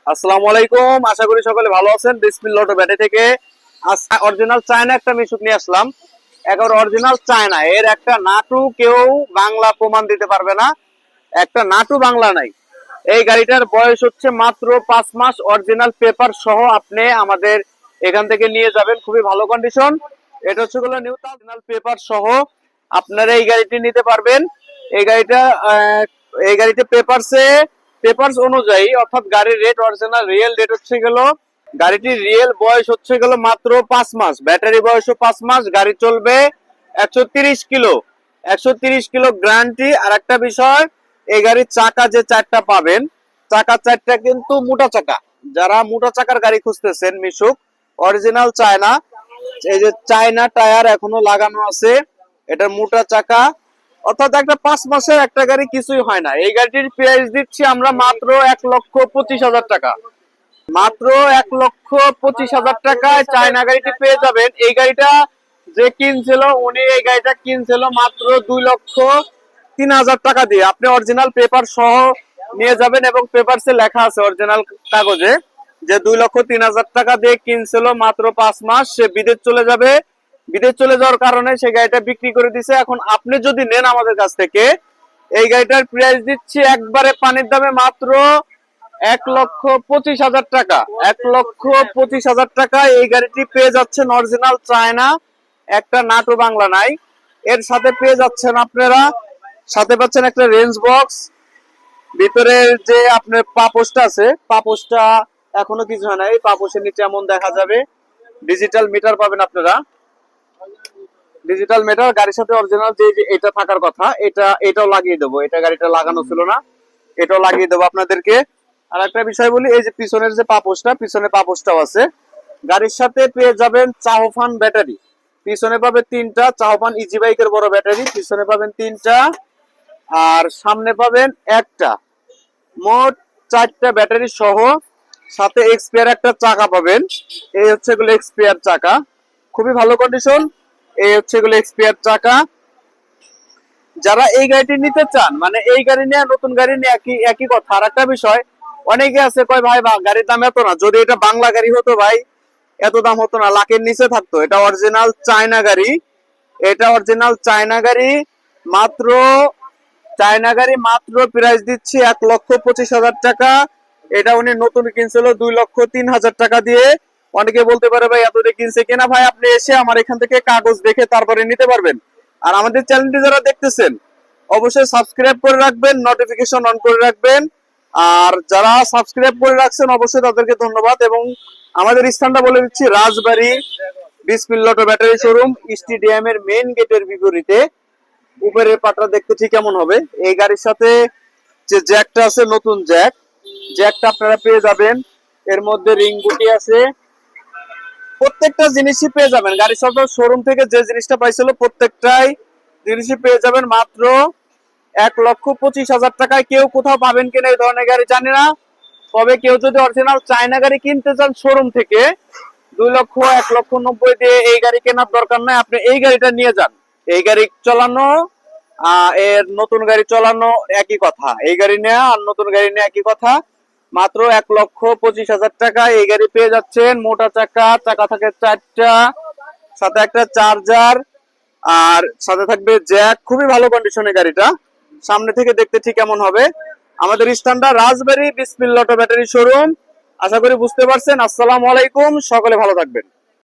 আসসালামু আলাইকুম, আশা করি সকলে ভালো আছেন। বিসমিল্লাহ অটো ব্যাটারি থেকে অরিজিনাল চায়না একটা মিশুক নিয়ে আসলাম। একেবারে অরিজিনাল চায়না, এর একটা নাটু কেউ বাংলা প্রমাণ দিতে পারবে না। একটা নাটু বাংলা নাই। এই গাড়িটার বয়স হচ্ছে মাত্র 5 মাস। অরিজিনাল পেপার সহ আপনি আমাদের এখান থেকে নিয়ে যাবেন, খুবই ভালো কন্ডিশন। এটা হচ্ছে গুলো নিউ অরিজিনাল পেপার সহ আপনারা এই গাড়িটি নিতে পারবেন। এই গাড়িটা এই গাড়িতে পেপারস অনুযায়ী, অর্থাৎ গাড়ির রেট অরিজিনাল রিয়েল রেট হচ্ছে গেল, গাড়িটির রিয়েল বয়স হচ্ছে গেল মাত্র 5 মাস। ব্যাটারি বয়সও 5 মাস। গাড়ি চলবে 130 কিলো। 130 kilo guarantee. আর একটা বিষয়, এই গাড়ির চাকা যে চারটা পাবেন, চাকা চারটা কিন্তু মোটা চাকা। যারা মোটা চাকার গাড়ি খুঁজতেছেন, মিশুক অরিজিনাল চায়না, এই যে চায়না টায়ার এখনো লাগানো আছে, এটা মোটা চাকা। অর্থাৎ একটা 5 মাসের একটা গাড়ি কিছুই হয় না। এই গাড়িটির প্রাইস দিচ্ছি আমরা মাত্র 1,25,000 টাকা। মাত্র 1,25,000 টাকায় চায়না গাড়িটি পেয়ে যাবেন। এই গাড়িটা যে কিনছিল, উনি এই গাড়িটা কিনছিল মাত্র 2,03,000 টাকা দিয়ে। আপনি অরিজিনাল পেপার সহ নিয়ে যাবেন এবং পেপারসে লেখা আছে অরিজিনাল কাগজে যে 2,03,000 টাকা দিয়ে কিনছিল। মাত্র 5 মাস সে বিদেশ চলে যাবে। বিদেশ চলে যাওয়ার কারণে সে গাড়িটা বিক্রি করে দিছে। এখন আপনি যদি নেন আমাদের কাছ থেকে, এই গাড়িটার প্রাইস দিচ্ছি একবারে পানির দামে মাত্র 1,25,000 টাকা। 1,25,000 টাকা এই গাড়িটি পেয়ে যাচ্ছেন অরিজিনাল চায়না, একটা নাটু বাংলা নাই। এর সাথে পেয়ে যাচ্ছেন আপনারা, সাথে পাচ্ছেন একটা রেঞ্জ বক্স। ভিতরে যে আপনার পাপোশটা আছে, পাপোশটা এখনো কিছু হয় নাই। পাপোশের নিচে এমন দেখা যাবে ডিজিটাল মিটার পাবেন আপনারা। ডিজিটাল মিটার গাড়ির সাথে অরিজিনাল যে এটা থাকার কথা, এটাও লাগিয়ে দেবো। এটা গাড়িটা লাগানো ছিল না, এটাও লাগিয়ে দেবো আপনাদেরকে। আর একটা বিষয় বলি, এই যে পিছনের যে পাপোশটা, পিছনে পাপোশটাও আছে। গাড়ির সাথে পেয়ে যাবেন চাহফান ব্যাটারি। পিছনে পাবেন 3টা চাহফান ইজি বাইকের বড় ব্যাটারি, পিছনে পাবেন 3টা আর সামনে পাবেন একটা। মোট 4টা ব্যাটারি সহ সাথে এক্সপিয়ার একটা চাকা পাবেন। এই হচ্ছে এগুলো এক্সপিয়ার চাকা, খুবই ভালো কন্ডিশন। এই হচ্ছে এগুলো এক্সপিয়ার চাকা। যারা এই গাড়িটি নিতে চান, মানে এই গাড়ি নিয়ে নতুন গাড়ি নিয়ে একই একই কথা। আর একটা বিষয়, অনেকে আছে কয় ভাই গাড়ির দাম এত না। যদি এটা বাংলা গাড়ি হতো ভাই, এত দাম হতো না, লাখের নিচে থাকতো। এটা অরিজিনাল চায়না গাড়ি। এটা অরিজিনাল চায়না গাড়ি। মাত্র চায়না গাড়ি, মাত্র প্রাইস দিচ্ছি 1,25,000 টাকা। এটা উনি নতুন কিনছিল 2,03,000 টাকা দিয়ে। অনেকে বলতে পারে ভাই এত দিয়ে কিনছে কেনা। ভাই আপনি এসে আমার এখান থেকে কাগজ দেখে তারপরে নিতে পারবেন। আর আমাদের চ্যানেলটি যারা দেখতেছেন, অবশ্যই সাবস্ক্রাইব করে রাখবেন, নোটিফিকেশন অন করে রাখবেন। আর যারা সাবস্ক্রাইব করে রাখছেন অবশ্যই তাদেরকে ধন্যবাদ। এবং আমাদের স্থানটা বলে দিচ্ছি, রাজবাড়ী বিসমিল্লাহ অটো ব্যাটারি শোরুম, স্টেডিয়ামের মেইন গেটের বিপরীতে। উপরের পাটটা দেখতে ঠিক কেমন হবে। এই গাড়ির সাথে যে জ্যাকটা আছে, নতুন জ্যাকটা আপনারা পেয়ে যাবেন। এর মধ্যে রিং বুটি আছে, প্রত্যেকটা জিনিসই পেয়ে যাবেন। গাড়ি সরকার শোরুম থেকে যে জিনিসটা পাইছিল প্রত্যেকটাই জিনিসই পেয়ে যাবেন মাত্র 1,25,000 টাকায়। কেউ কোথাও পাবেন কিনা এই ধরনের গাড়ি জানি না, তবে কেউ যদি অরিজিনাল চায়না গাড়ি কিনতে চান শোরুম থেকে, 2 লক্ষ 1,90,000 দিয়ে এই গাড়ি কেনার দরকার নাই। আপনি এই গাড়িটা নিয়ে যান। এই গাড়ি চালানো এর নতুন গাড়ি চালানো একই কথা। এই গাড়ি নেওয়া আর নতুন গাড়ি নেওয়া একই কথা। মাত্র 1,25,000 টাকা এই গাড়ি পেয়ে যাচ্ছেন। মোটা চাকা, চাকা থাকে 4টা, সাথে একটা চার্জার, আর সাথে থাকবে জ্যাক। খুবই ভালো কন্ডিশনের গাড়িটা। সামনে থেকে দেখতে ঠিক কেমন হবে। আমাদের স্থানটা রাজবাড়ী বিসমিল্লাহ অটো ব্যাটারি শোরুম। আশা করি বুঝতে পারছেন। আসসালামু আলাইকুম, সকলে ভালো থাকবেন।